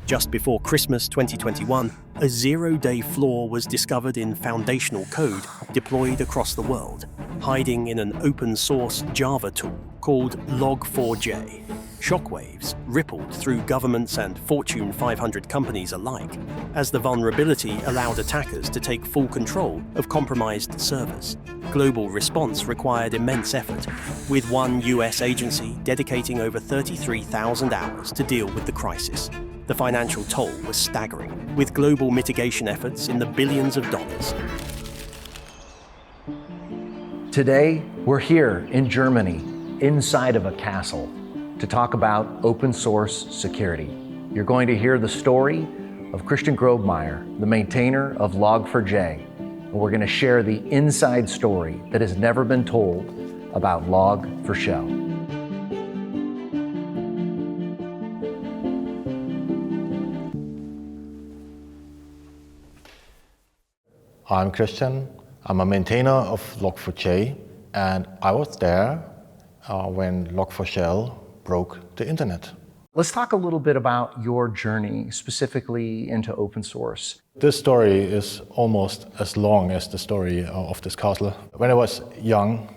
Just before Christmas 2021, a zero-day flaw was discovered in foundational code deployed across the world, hiding in an open-source Java tool called Log4j. Shockwaves rippled through governments and Fortune 500 companies alike, as the vulnerability allowed attackers to take full control of compromised servers. Global response required immense effort, with one US agency dedicating over 33,000 hours to deal with the crisis. The financial toll was staggering, with global mitigation efforts in the billions of dollars. Today, we're here in Germany, inside of a castle, to talk about open source security. You're going to hear the story of Christian Grobmeier, the maintainer of Log4j, and we're going to share the inside story that has never been told about Log4Shell. I'm Christian. I'm a maintainer of Log4j, and I was there when Log4Shell broke the internet. Let's talk a little bit about your journey, specifically into open source. This story is almost as long as the story of this castle. When I was young,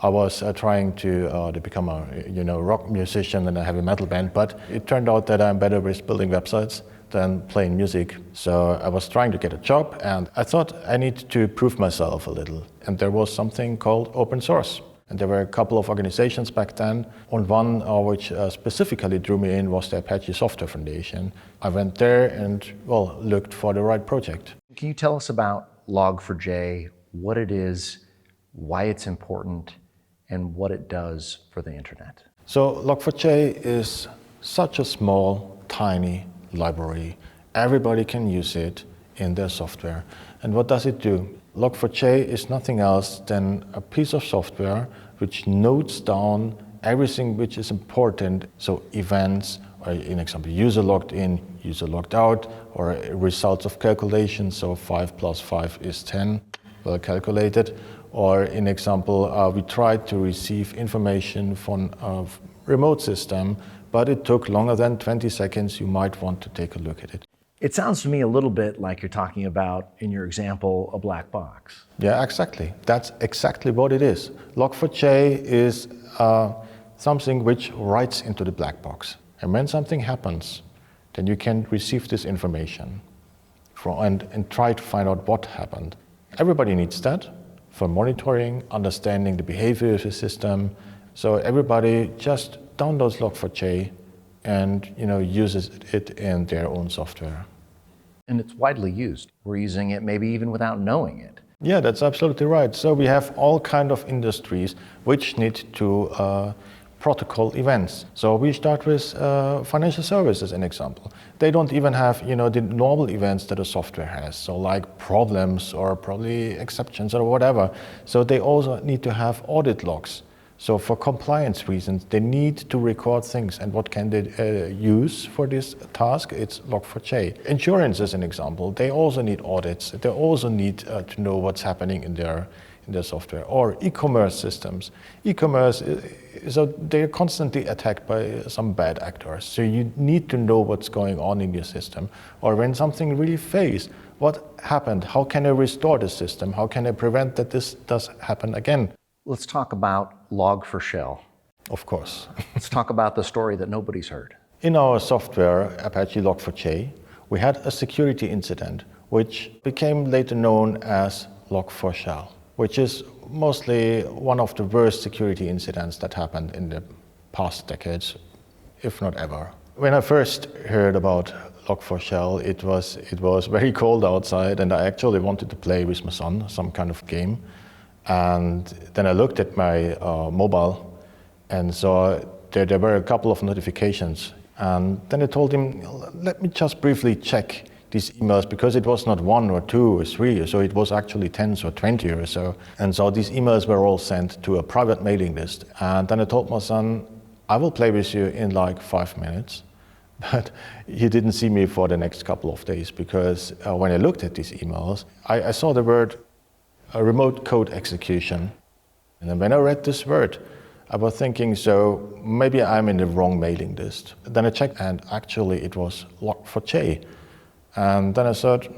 I was trying to become a rock musician in a heavy metal band, but it turned out that I'm better with building websites than playing music. So I was trying to get a job, and I thought I need to prove myself a little. And there was something called open source. And there were a couple of organizations back then, and one which specifically drew me in was the Apache Software Foundation. I went there and, looked for the right project. Can you tell us about Log4j, what it is, why it's important, and what it does for the internet? So Log4j is such a small, tiny library. Everybody can use it in their software. And what does it do? Log4j is nothing else than a piece of software which notes down everything which is important. So events, or in example, user logged in, user logged out, or results of calculations. So 5 plus 5 is 10, well calculated. Or in example, we tried to receive information from a remote system, but it took longer than 20 seconds. You might want to take a look at it. It sounds to me a little bit like you're talking about, in your example, a black box. Yeah, exactly. That's exactly what it is. Log4j is something which writes into the black box. And when something happens, then you can receive this information and try to find out what happened. Everybody needs that for monitoring, understanding the behavior of the system. So everybody just downloads Log4j and uses it in their own software. And it's widely used. We're using it maybe even without knowing it. Yeah, that's absolutely right. So we have all kinds of industries which need to protocol events. So we start with financial services, an example. They don't even have the normal events that a software has, so like problems or probably exceptions or whatever. So they also need to have audit logs. So for compliance reasons, they need to record things. And what can they use for this task? It's Log4j. Insurance is an example. They also need audits. They also need to know what's happening in their software. Or e-commerce systems. E-commerce, so they're constantly attacked by some bad actors. So you need to know what's going on in your system. Or when something really fails, what happened? How can I restore the system? How can I prevent that this does happen again? Let's talk about Log4Shell. Of course. Let's talk about the story that nobody's heard. In our software, Apache Log4j, we had a security incident which became later known as Log4Shell, which is mostly one of the worst security incidents that happened in the past decades, if not ever. When I first heard about Log4Shell, it was very cold outside, and I actually wanted to play with my son some kind of game. And then I looked at my mobile and saw there were a couple of notifications. And then I told him, let me just briefly check these emails, because it was not 1 or 2 or 3, so it was actually 10 or 20 or so. And so these emails were all sent to a private mailing list. And then I told my son, I will play with you in like 5 minutes. But he didn't see me for the next couple of days, because when I looked at these emails, I saw the word remote code execution. And then when I read this word, I was thinking, so maybe I'm in the wrong mailing list. Then I checked, and actually it was Log4j. And then I thought,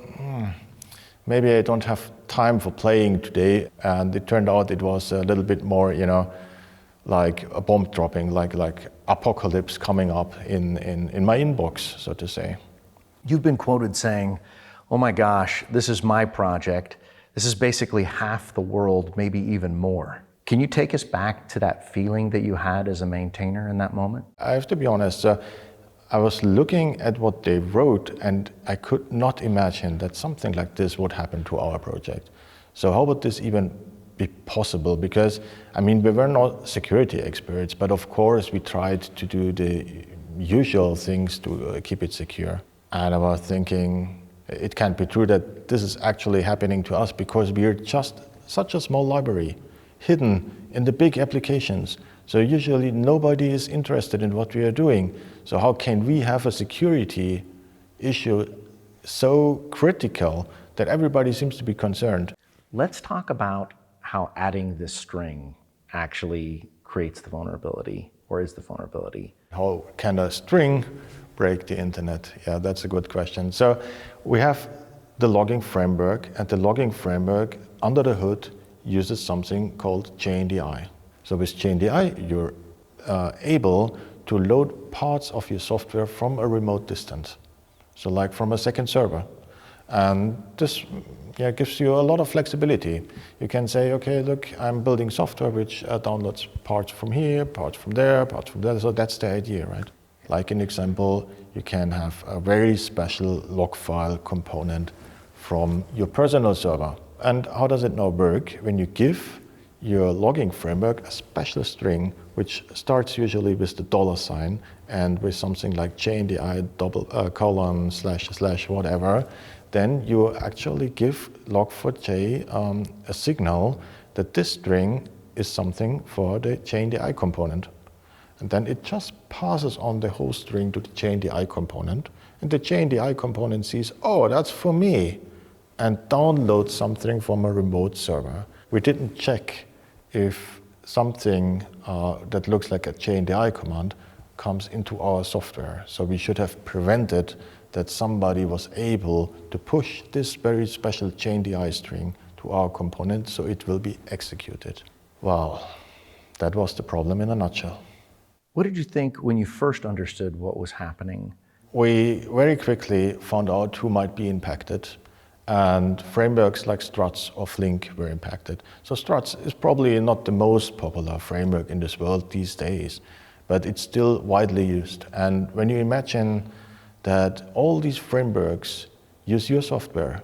maybe I don't have time for playing today. And it turned out it was a little bit more, like a bomb dropping, like apocalypse coming up in my inbox, so to say. You've been quoted saying, "Oh my gosh, this is my project. This is basically half the world, maybe even more." Can you take us back to that feeling that you had as a maintainer in that moment? I have to be honest, I was looking at what they wrote and I could not imagine that something like this would happen to our project. So how would this even be possible? Because, we were not security experts, but of course we tried to do the usual things to keep it secure. And I was thinking, it can't be true that this is actually happening to us because we are just such a small library, hidden in the big applications. So usually nobody is interested in what we are doing. So how can we have a security issue so critical that everybody seems to be concerned? Let's talk about how adding this string actually creates the vulnerability, or is the vulnerability. How can a string break the internet? Yeah, that's a good question. So we have the logging framework, and the logging framework under the hood uses something called JNDI. So with JNDI, you're able to load parts of your software from a remote distance. So like from a second server. And this gives you a lot of flexibility. You can say, okay, look, I'm building software which downloads parts from here, parts from there, parts from there. So that's the idea, right? Like an example, you can have a very special log file component from your personal server. And how does it now work? When you give your logging framework a special string, which starts usually with the $, and with something like JNDI colon / whatever, then you actually give Log4j a signal that this string is something for the JNDI component. And then it just passes on the whole string to the JNDI component. And the JNDI component sees, oh, that's for me, and download something from a remote server. We didn't check if something that looks like a JNDI command comes into our software. So we should have prevented that somebody was able to push this very special JNDI string to our component so it will be executed. Well, that was the problem in a nutshell. What did you think when you first understood what was happening? We very quickly found out who might be impacted. And frameworks like Struts or Flink were impacted. So Struts is probably not the most popular framework in this world these days, but it's still widely used. And when you imagine that all these frameworks use your software,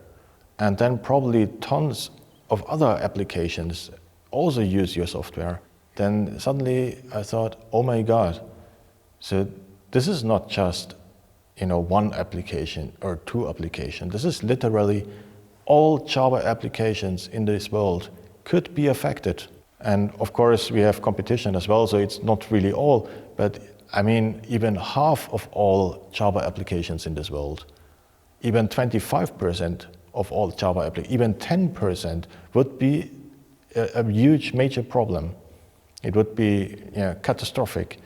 and then probably tons of other applications also use your software, then suddenly I thought, oh my God, so this is not just one application or two applications. This is literally all Java applications in this world could be affected. And of course, we have competition as well, so it's not really all, but even half of all Java applications in this world, even 25% of all Java applications, even 10% would be a huge major problem. It would be catastrophic.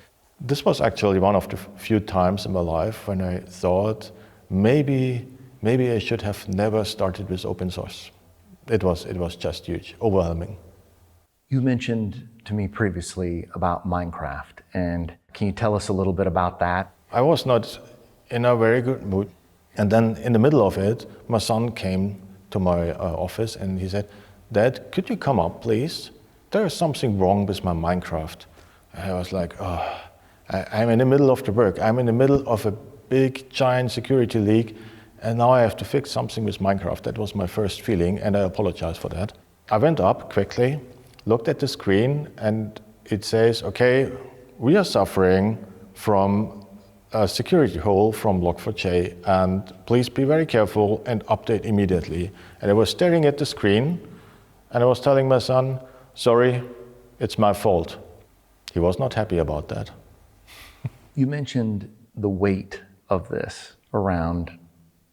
This was actually one of the few times in my life when I thought maybe I should have never started with open source. It was just huge, overwhelming. You mentioned to me previously about Minecraft, and can you tell us a little bit about that? I was not in a very good mood. And then in the middle of it, my son came to my office and he said, "Dad, could you come up, please? There is something wrong with my Minecraft." And I was like, oh. I'm in the middle of the work. I'm in the middle of a big, giant security leak, and now I have to fix something with Minecraft. That was my first feeling, and I apologize for that. I went up quickly, looked at the screen, and it says, okay, we are suffering from a security hole from Log4j, and please be very careful and update immediately. And I was staring at the screen, and I was telling my son, sorry, it's my fault. He was not happy about that. You mentioned the weight of this around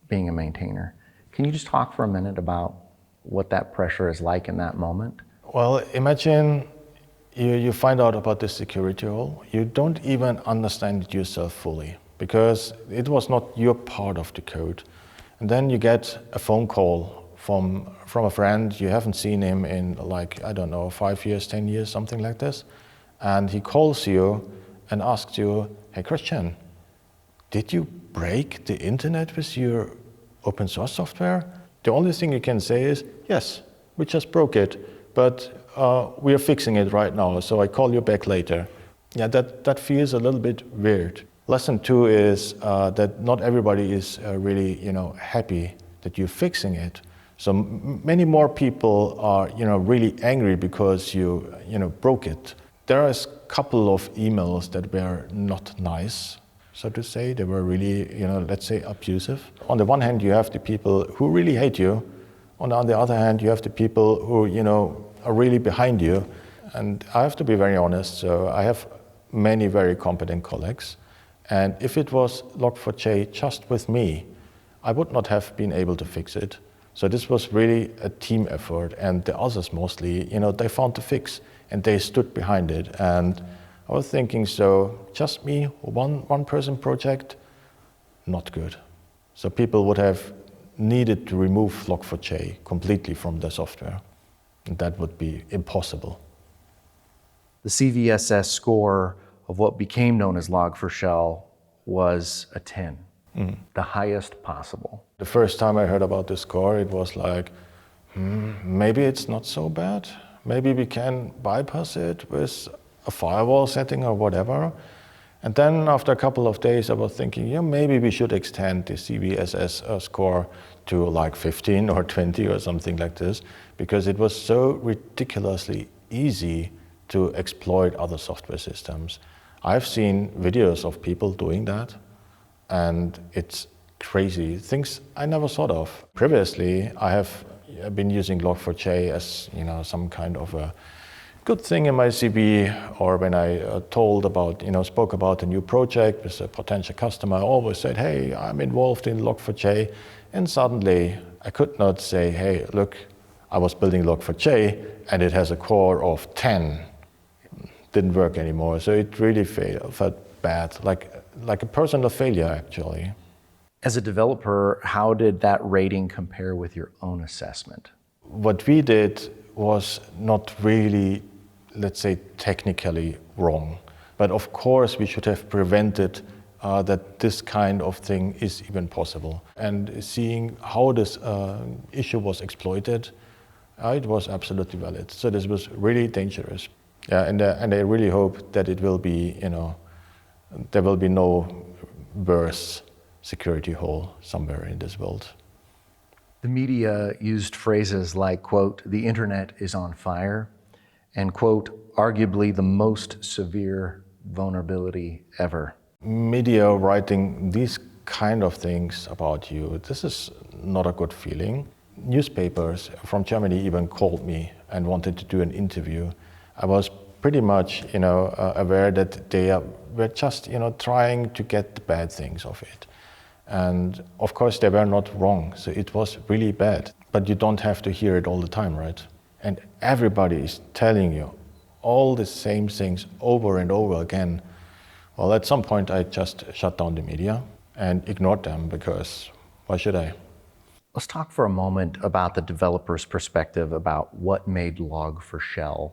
being a maintainer. Can you just talk for a minute about what that pressure is like in that moment? Well, imagine you find out about this security hole, you don't even understand it yourself fully because it was not your part of the code. And then you get a phone call from a friend, you haven't seen him in like, I don't know, 5 years, 10 years, something like this. And he calls you and asks you, hey Christian, did you break the internet with your open source software? The only thing you can say is, yes, we just broke it, but we are fixing it right now, so I call you back later. Yeah, that feels a little bit weird. Lesson 2 is that not everybody is really, happy that you're fixing it. So many more people are, really angry because you, broke it. There are a couple of emails that were not nice, so to say. They were really, let's say, abusive. On the one hand, you have the people who really hate you. On the other hand, you have the people who, are really behind you. And I have to be very honest, so I have many very competent colleagues. And if it was Log4j just with me, I would not have been able to fix it. So this was really a team effort, and the others mostly, they found the fix and they stood behind it. And I was thinking, so just me, one person project, not good. So people would have needed to remove Log4j completely from the software. And that would be impossible. The CVSS score of what became known as Log4Shell was a 10, the highest possible. The first time I heard about this score, it was like, maybe it's not so bad. Maybe we can bypass it with a firewall setting or whatever. And then after a couple of days, I was thinking, maybe we should extend the CVSS score to like 15 or 20 or something like this, because it was so ridiculously easy to exploit other software systems. I've seen videos of people doing that, and it's crazy. Things I never thought of. Previously, I have been using Log4j as some kind of a good thing in my CV, or when I spoke about a new project with a potential customer, I always said, hey, I'm involved in Log4j. And suddenly I could not say, hey, look, I was building Log4j and it has a core of 10. Didn't work anymore. So it really felt bad, like a personal failure, actually. As a developer, how did that rating compare with your own assessment? What we did was not really, let's say, technically wrong. But of course, we should have prevented that this kind of thing is even possible. And seeing how this issue was exploited, it was absolutely valid. So this was really dangerous. Yeah, and I really hope that it will be, there will be no worse security hole somewhere in this world. The media used phrases like, quote, the internet is on fire, and, quote, arguably the most severe vulnerability ever. Media writing these kind of things about you, this is not a good feeling. Newspapers from Germany even called me and wanted to do an interview. I was pretty much, aware that they were just, trying to get the bad things of it. And of course, they were not wrong, so it was really bad. But you don't have to hear it all the time, right? And everybody is telling you all the same things over and over again. Well, at some point, I just shut down the media and ignored them, because why should I? Let's talk for a moment about the developer's perspective about what made Log4Shell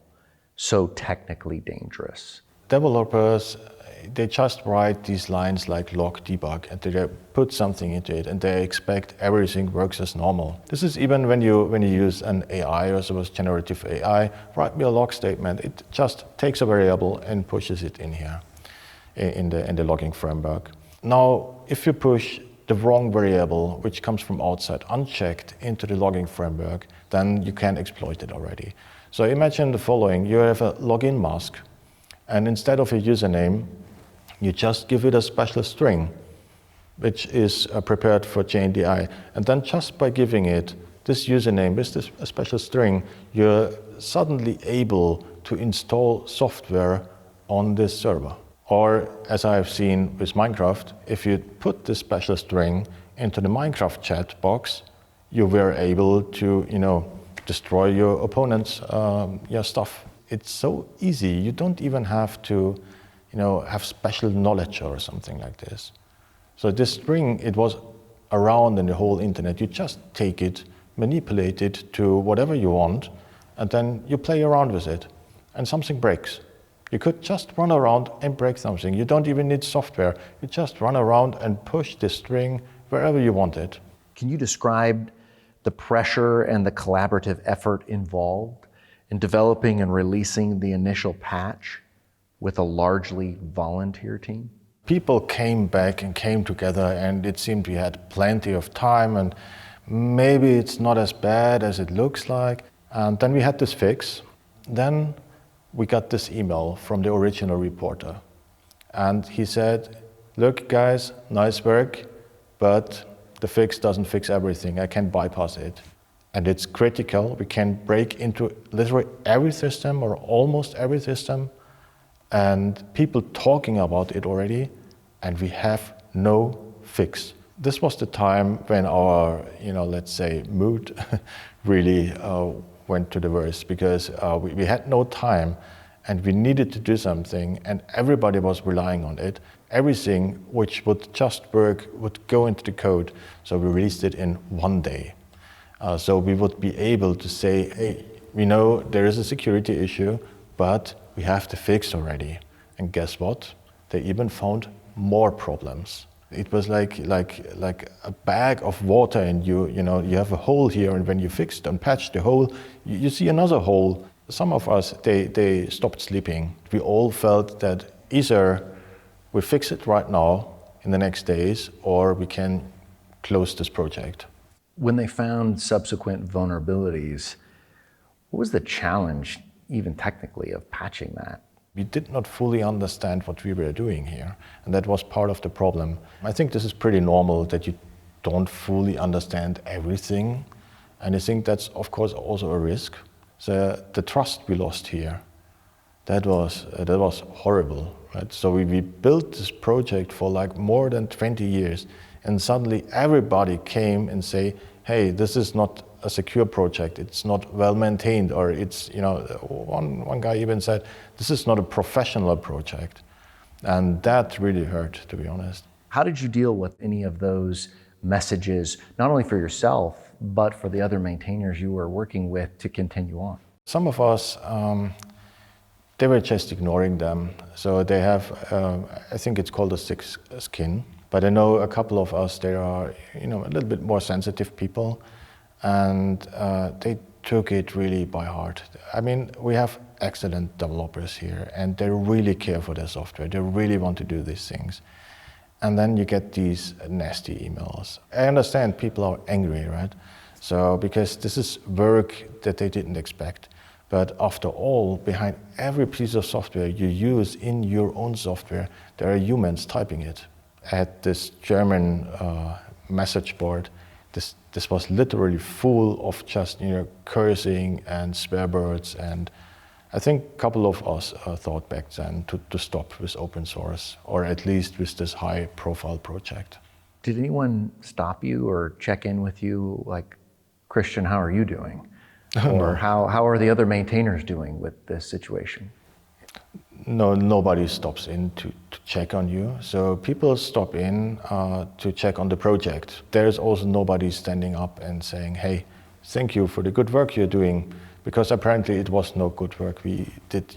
so technically dangerous. Developers, they just write these lines like log debug, and they put something into it, and they expect everything works as normal. This is even when you use an AI, or suppose generative AI, write me a log statement. It just takes a variable and pushes it in here, in the logging framework. Now, if you push the wrong variable, which comes from outside, unchecked into the logging framework, then you can exploit it already. So imagine the following: you have a login mask, and instead of a username, you just give it a special string, which is prepared for JNDI. And then just by giving it this username with this special string, you're suddenly able to install software on this server. Or, as I've seen with Minecraft, if you put this special string into the Minecraft chat box, you were able to, destroy your opponent's stuff. It's so easy. You don't even have to, have special knowledge or something like this. So this string, it was around in the whole internet. You just take it, manipulate it to whatever you want, and then you play around with it, and something breaks. You could just run around and break something. You don't even need software. You just run around and push the string wherever you want it. Can you describe the pressure and the collaborative effort involved in developing and releasing the initial patch with a largely volunteer team? People came back and came together, and it seemed we had plenty of time, and maybe it's not as bad as it looks like. And then we had this fix. Then we got this email from the original reporter. And he said, look guys, nice work, but the fix doesn't fix everything. I can bypass it. And it's critical. We can break into literally every system or almost every system, and people talking about it already, and we have no fix. This was the time when our, let's say, mood really went to the worst, because we had no time and we needed to do something, and everybody was relying on it. Everything which would just work would go into the code. So we released it in one day. So we would be able to say, hey, we know there is a security issue, but we have the fix already. And guess what? They even found more problems. It was like a bag of water, and you have a hole here, and when you fixed and patched the hole, you see another hole. Some of us, they stopped sleeping. We all felt that either we fix it right now in the next days, or we can close this project. When they found subsequent vulnerabilities, what was the challenge, even technically, of patching that? We did not fully understand what we were doing here, and that was part of the problem. I think this is pretty normal, that you don't fully understand everything, and I think that's, of course, also a risk. So the trust we lost here, that was horrible, right? So we built this project for like more than 20 years, and suddenly everybody came and say, hey, this is not a secure project, it's not well maintained, or it's, one guy even said, this is not a professional project. And that really hurt, to be honest. How did you deal with any of those messages, not only for yourself, but for the other maintainers you were working with to continue on? Some of us, they were just ignoring them. So they have, I think it's called a thick skin. But I know a couple of us, they are, a little bit more sensitive people, and they took it really by heart. I mean, we have excellent developers here, and they really care for their software. They really want to do these things. And then you get these nasty emails. I understand people are angry, right? So, because this is work that they didn't expect. But after all, behind every piece of software you use in your own software, there are humans typing it. At this German message board, this was literally full of just cursing and swear words, and I think a couple of us thought back then to stop with open source, or at least with this high-profile project. Did anyone stop you or check in with you, like, Christian, how are you doing? Or how are the other maintainers doing with this situation? No, nobody stops in to check on you. So people stop in to check on the project. There's also nobody standing up and saying, hey, thank you for the good work you're doing, because apparently it was no good work. We did,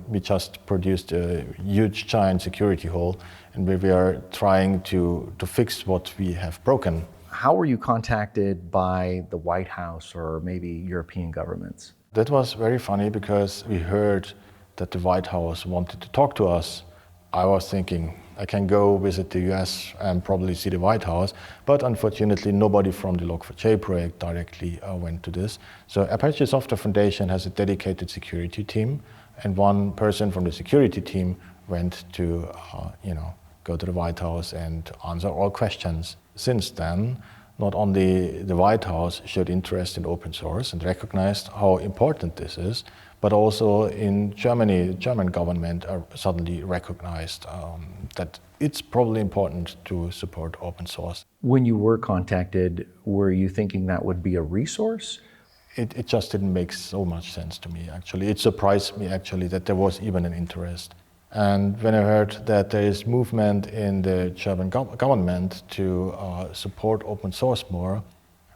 we just produced a huge giant security hole, and we are trying to fix what we have broken. How were you contacted by the White House or maybe European governments? That was very funny, because we heard that the White House wanted to talk to us. I was thinking, I can go visit the US and probably see the White House, but unfortunately nobody from the Log4j project directly went to this. So Apache Software Foundation has a dedicated security team, and one person from the security team went to go to the White House and answer all questions. Since then, not only the White House showed interest in open source and recognized how important this is, but also in Germany, the German government suddenly recognized that it's probably important to support open source. When you were contacted, were you thinking that would be a resource? it just didn't make so much sense to me, actually. It surprised me, actually, that there was even an interest. And when I heard that there is movement in the German government to support open source more,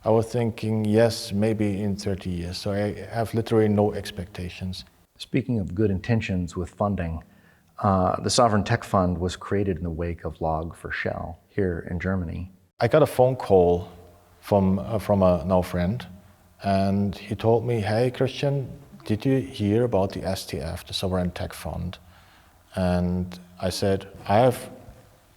I was thinking, yes, maybe in 30 years. So I have literally no expectations. Speaking of good intentions with funding, the Sovereign Tech Fund was created in the wake of Log4Shell here in Germany. I got a phone call from a now friend, and he told me, hey, Christian, did you hear about the STF, the Sovereign Tech Fund? And I said, I have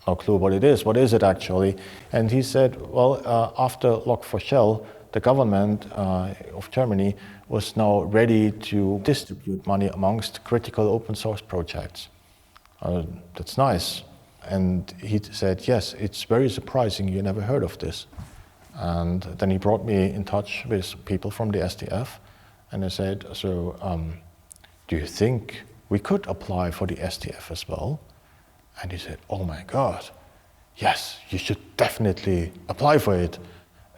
no clue what it is. What is it actually? And he said, well, after Log4Shell, the government of Germany was now ready to distribute money amongst critical open source projects. That's nice. And he said, yes, it's very surprising you never heard of this. And then he brought me in touch with people from the STF. And I said, so do you think we could apply for the STF as well? And he said, oh my God, yes, you should definitely apply for it.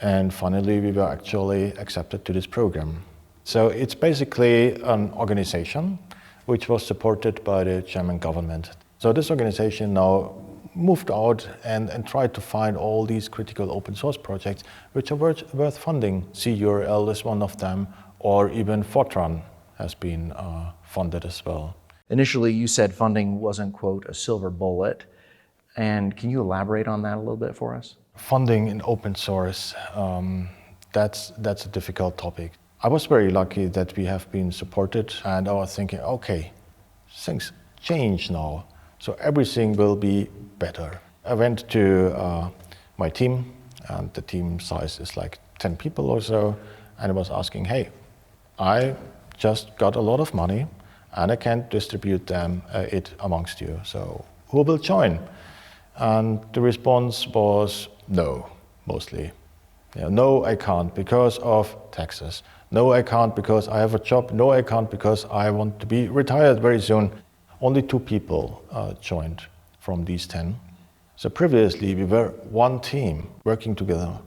And finally, we were actually accepted to this program. So it's basically an organization which was supported by the German government. So this organization now moved out and tried to find all these critical open source projects which are worth funding. CURL is one of them, or even Fortran has been funded as well. Initially, you said funding wasn't, quote, a silver bullet. And can you elaborate on that a little bit for us? Funding in open source, that's a difficult topic. I was very lucky that we have been supported, and I was thinking, okay, things change now, so everything will be better. I went to my team, and the team size is like 10 people or so, and I was asking, hey, I just got a lot of money, and I can't distribute it amongst you, so who will join? And the response was no, mostly. Yeah, no, I can't because of taxes. No, I can't because I have a job. No, I can't because I want to be retired very soon. Only 2 people joined from these 10. So previously we were one team working together.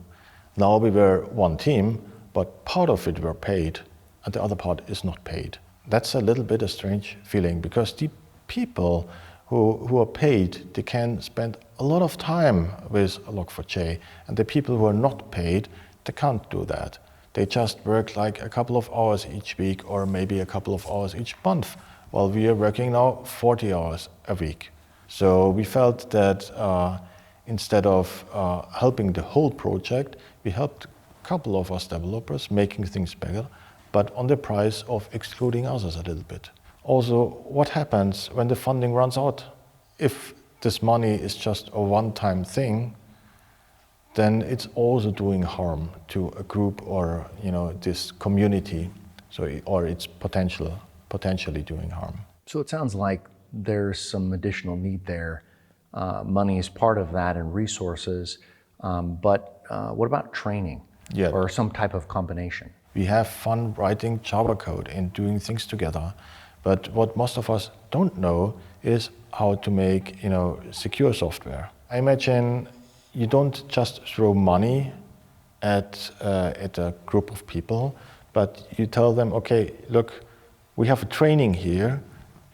Now we were one team, but part of it were paid and the other part is not paid. That's a little bit a strange feeling because the people who are paid, they can spend a lot of time with Log4j, and the people who are not paid, they can't do that. They just work like a couple of hours each week or maybe a couple of hours each month, while we are working now 40 hours a week. So we felt that instead of helping the whole project, we helped a couple of us developers making things better, but on the price of excluding others a little bit. Also, what happens when the funding runs out? If this money is just a one-time thing, then it's also doing harm to a group or this community, or it's potentially doing harm. So it sounds like there's some additional need there. Money is part of that and resources, but what about training or some type of combination? We have fun writing Java code and doing things together. But what most of us don't know is how to make, secure software. I imagine you don't just throw money at a group of people, but you tell them, okay, look, we have a training here.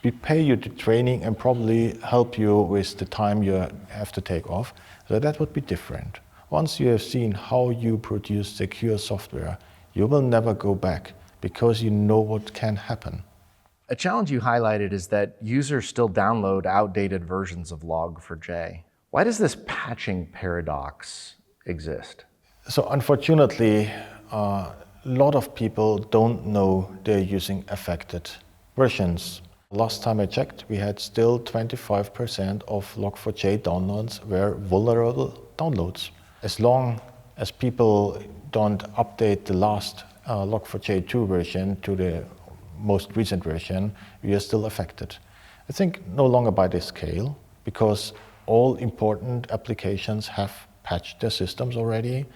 We pay you the training and probably help you with the time you have to take off. So that would be different. Once you have seen how you produce secure software, you will never go back because you know what can happen. A challenge you highlighted is that users still download outdated versions of Log4j. Why does this patching paradox exist? So unfortunately, a lot of people don't know they're using affected versions. Last time I checked, we had still 25% of Log4j downloads were vulnerable downloads. As long as people don't update the last Log4j 2 version to the most recent version, we are still affected. I think no longer by this scale, because all important applications have patched their systems already,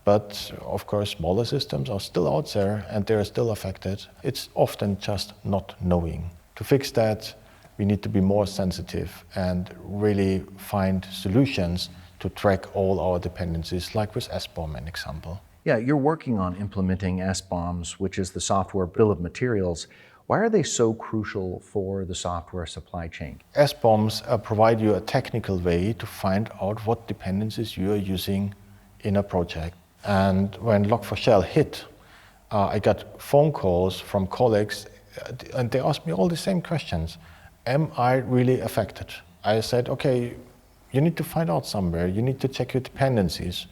but of course smaller systems are still out there and they're still affected. It's often just not knowing. To fix that, we need to be more sensitive and really find solutions to track all our dependencies, like with SBOM, an example. Yeah, you're working on implementing SBOMs, which is the software bill of materials. Why are they so crucial for the software supply chain? SBOMs provide you a technical way to find out what dependencies you are using in a project. And when Log4Shell hit, I got phone calls from colleagues and they asked me all the same questions. Am I really affected? I said, okay, you need to find out somewhere. You need to check your dependencies.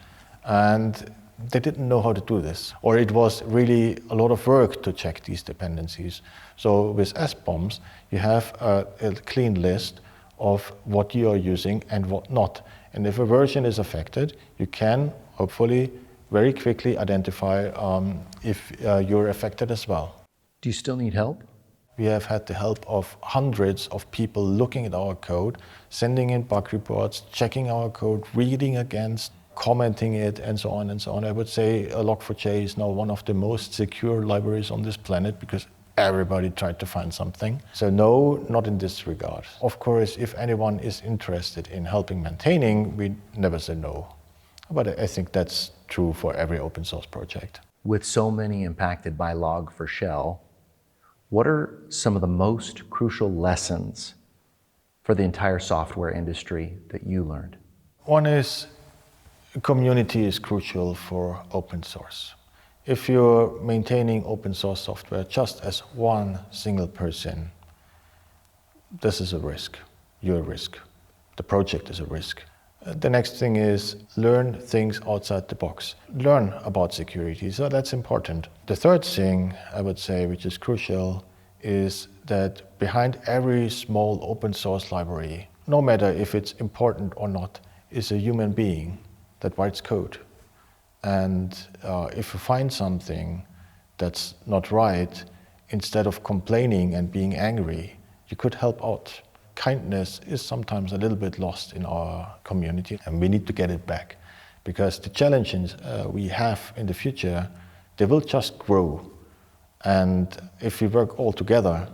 And they didn't know how to do this, or it was really a lot of work to check these dependencies. So with SBOMs, you have a clean list of what you are using and what not. And if a version is affected, you can hopefully very quickly identify if you're affected as well. Do you still need help? We have had the help of hundreds of people looking at our code, sending in bug reports, checking our code, reading against, commenting it, and so on and so on. I would say Log4j is now one of the most secure libraries on this planet because everybody tried to find something. So no, not in this regard. Of course, if anyone is interested in helping maintaining, we never say no. But I think that's true for every open source project. With so many impacted by Log4Shell, what are some of the most crucial lessons for the entire software industry that you learned? One is community is crucial for open source. If you're maintaining open source software just as one single person, this is a risk. You're a risk. The project is a risk. The next thing is learn things outside the box. Learn about security, so that's important. The third thing I would say, which is crucial, is that behind every small open source library, no matter if it's important or not, is a human being that writes code. And if you find something that's not right, instead of complaining and being angry, you could help out. Kindness is sometimes a little bit lost in our community, and we need to get it back. Because the challenges we have in the future, they will just grow. And if we work all together,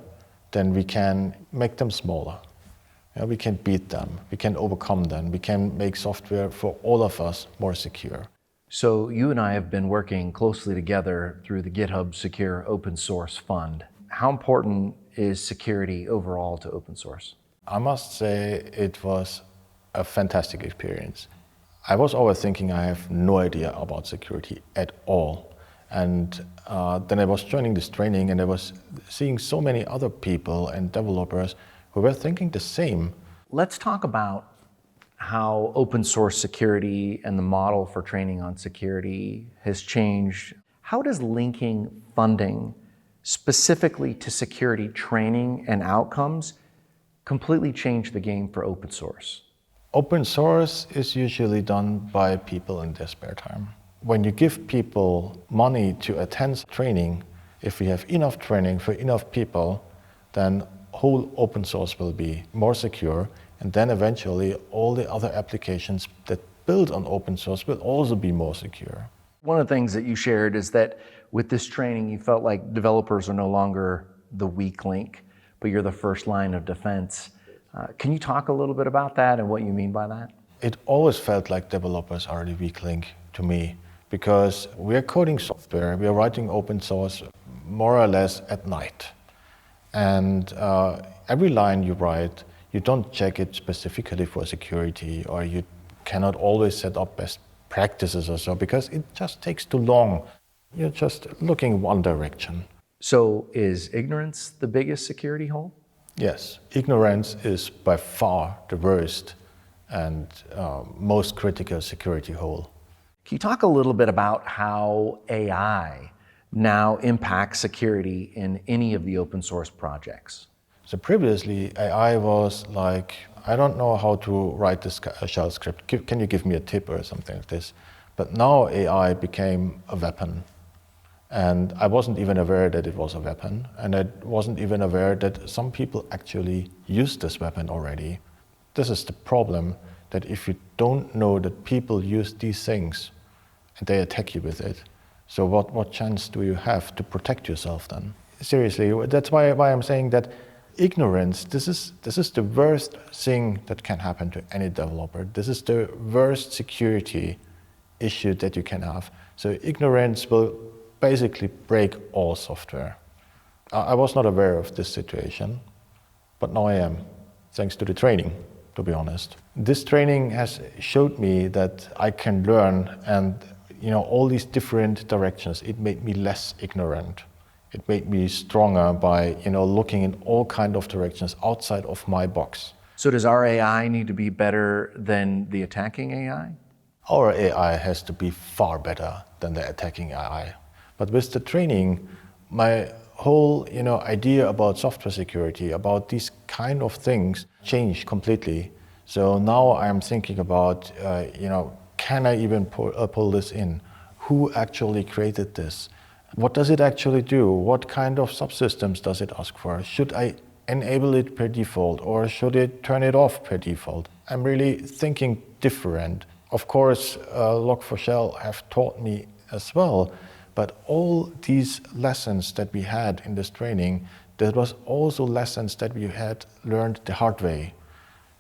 then we can make them smaller. We can beat them, we can overcome them, we can make software for all of us more secure. So you and I have been working closely together through the GitHub Secure Open Source Fund. How important is security overall to open source? I must say it was a fantastic experience. I was always thinking I have no idea about security at all. And then I was joining this training and I was seeing so many other people and developers who were thinking the same. Let's talk about how open source security and the model for training on security has changed. How does linking funding specifically to security training and outcomes completely change the game for open source? Open source is usually done by people in their spare time. When you give people money to attend training, if we have enough training for enough people, then whole open source will be more secure, and then eventually all the other applications that build on open source will also be more secure. One of the things that you shared is that with this training, you felt like developers are no longer the weak link, but you're the first line of defense. Can you talk a little bit about that and what you mean by that? It always felt like developers are the weak link to me, because we are coding software, we are writing open source more or less at night. And every line you write, you don't check it specifically for security, or you cannot always set up best practices or so, because it just takes too long. You're just looking one direction. So is ignorance the biggest security hole? Yes, ignorance is by far the worst and most critical security hole. Can you talk a little bit about how AI now impacts security in any of the open source projects? So previously, AI was like, I don't know how to write this shell script. Can you give me a tip or something like this? But now AI became a weapon. And I wasn't even aware that it was a weapon. And I wasn't even aware that some people actually use this weapon already. This is the problem, that if you don't know that people use these things and they attack you with it, so what chance do you have to protect yourself then? Seriously, that's why I'm saying that ignorance, this is the worst thing that can happen to any developer. This is the worst security issue that you can have. So ignorance will basically break all software. I was not aware of this situation, but now I am, thanks to the training, to be honest. This training has showed me that I can learn, and all these different directions. It made me less ignorant. It made me stronger by looking in all kind of directions outside of my box. So does our AI need to be better than the attacking AI? Our AI has to be far better than the attacking AI. But with the training, my whole idea about software security, about these kind of things, changed completely. So now I'm thinking about, can I even pull this in? Who actually created this? What does it actually do? What kind of subsystems does it ask for? Should I enable it per default, or should it turn it off per default? I'm really thinking different. Of course, Log4Shell have taught me as well, but all these lessons that we had in this training, there was also lessons that we had learned the hard way.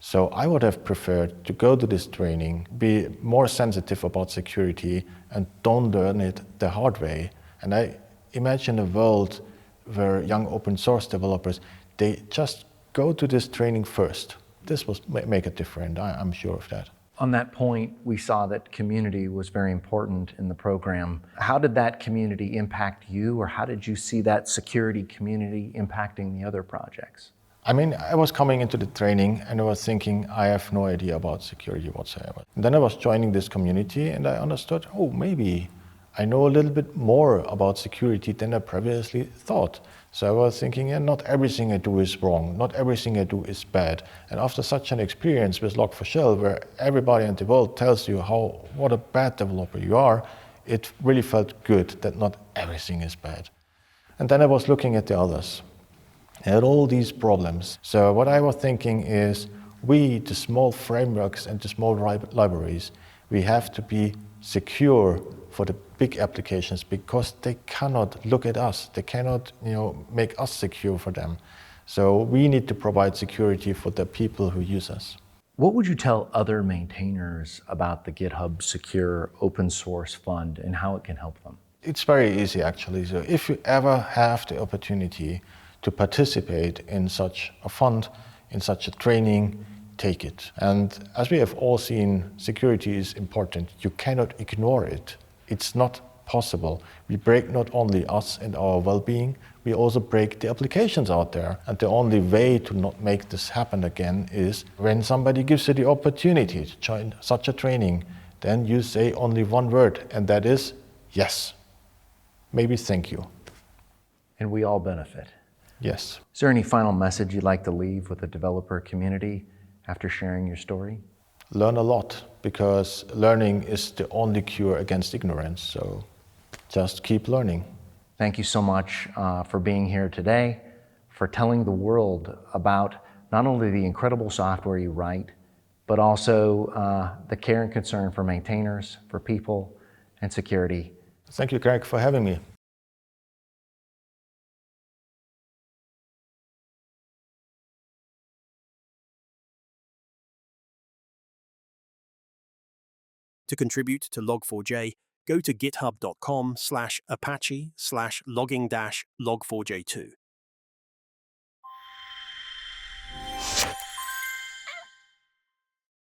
So I would have preferred to go to this training, be more sensitive about security, and don't learn it the hard way. And I imagine a world where young open source developers, they just go to this training first. This will make a difference, I'm sure of that. On that point, we saw that community was very important in the program. How did that community impact you, or how did you see that security community impacting the other projects? I mean, I was coming into the training and I was thinking, I have no idea about security whatsoever. And then I was joining this community and I understood, oh, maybe I know a little bit more about security than I previously thought. So I was thinking, yeah, not everything I do is wrong, not everything I do is bad. And after such an experience with Log4Shell, where everybody in the world tells you what a bad developer you are, it really felt good that not everything is bad. And then I was looking at the others. I had all these problems. So what I was thinking is, we, the small frameworks and the small libraries, we have to be secure for the big applications, because they cannot look at us. They cannot, make us secure for them. So we need to provide security for the people who use us. What would you tell other maintainers about the GitHub Secure Open Source Fund and how it can help them? It's very easy, actually. So if you ever have the opportunity to participate in such a fund, in such a training, take it. And as we have all seen, security is important. You cannot ignore it. It's not possible. We break not only us and our well-being, we also break the applications out there. And the only way to not make this happen again is when somebody gives you the opportunity to join such a training, then you say only one word, and that is yes. Maybe thank you. And we all benefit. Yes. Is there any final message you'd like to leave with the developer community after sharing your story? Learn a lot, because learning is the only cure against ignorance. So just keep learning. Thank you so much for being here today, for telling the world about not only the incredible software you write, but also the care and concern for maintainers, for people, and security. Thank you, Greg, for having me. To contribute to Log4j, go to github.com/apache/logging-log4j2.